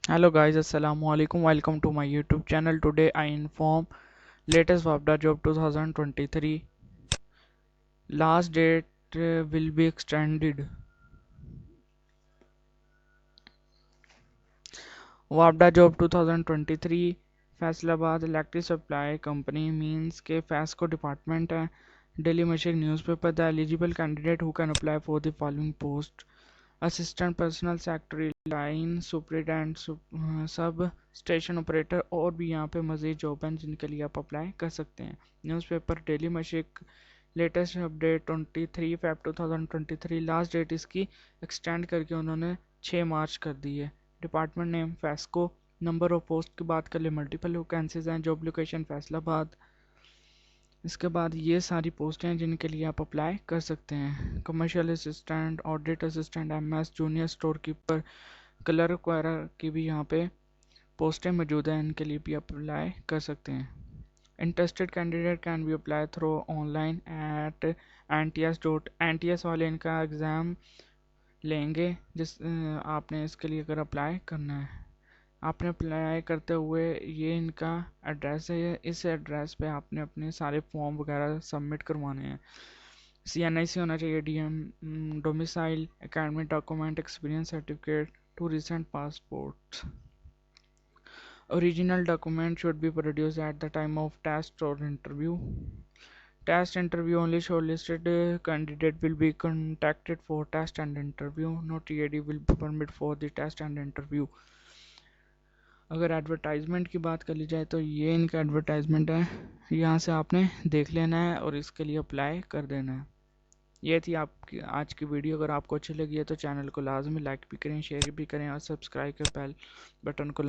Hello guys, assalamu alaikum. Welcome to my YouTube channel. Today I inform latest WAPDA job 2023. Last date will be extended. WAPDA job 2023 Faisalabad electric supply company means के FESCO department है. Daily Mashriq newspaper. The eligible candidate who can apply for the following post: assistant personal secretary, line superintendent, substation operator. और भी यहाँ पे मज़ीद job हैं जिनके लिए आप अप्लाई कर सकते हैं. Newspaper daily Mashriq. Latest update 23 Feb 2023. Last date इसकी एक्सटेंड करके उन्होंने 6 मार्च कर दी है. Department name FESCO. Number of post की बात कर ले मल्टीपल वैकेंसीज हैं. Job location Faisalabad. इसके बाद ये सारी पोस्टें हैं जिनके लिए आप अप्लाई कर सकते हैं. Commercial assistant, audit assistant, MS, junior store keeper, clerk वगैरह की भी यहाँ पे पोस्टें मौजूद हैं. इनके लिए भी आप अप्लाई कर सकते हैं. Interested candidate can be apply through online at NTS वाले इनका एग्ज़ाम लेंगे. आपने इसके लिए अगर अप्लाई करना है, आपने अप्लाई करते हुए ये इनका एड्रेस है. इस एड्रेस पे आपने अपने सारे फॉर्म वगैरह सबमिट करवाने हैं. CNIC होना चाहिए, DM, domicile, academic document, experience certificate, 2 recent passports. Original document should be produced at the time of test or interview. Test interview only shortlisted candidate will be contacted for test and interview. No TAD will be permitted for the test and interview. अगर advertisement की बात कर ली जाए तो ये इनका advertisement है. यहाँ से आपने देख लेना है और इसके लिए अप्लाई कर देना है. ये थी आपकी आज की वीडियो. अगर आपको अच्छी लगी है तो चैनल को लाजमी लाइक भी करें, शेयर भी करें और सब्सक्राइब कर बेल बटन को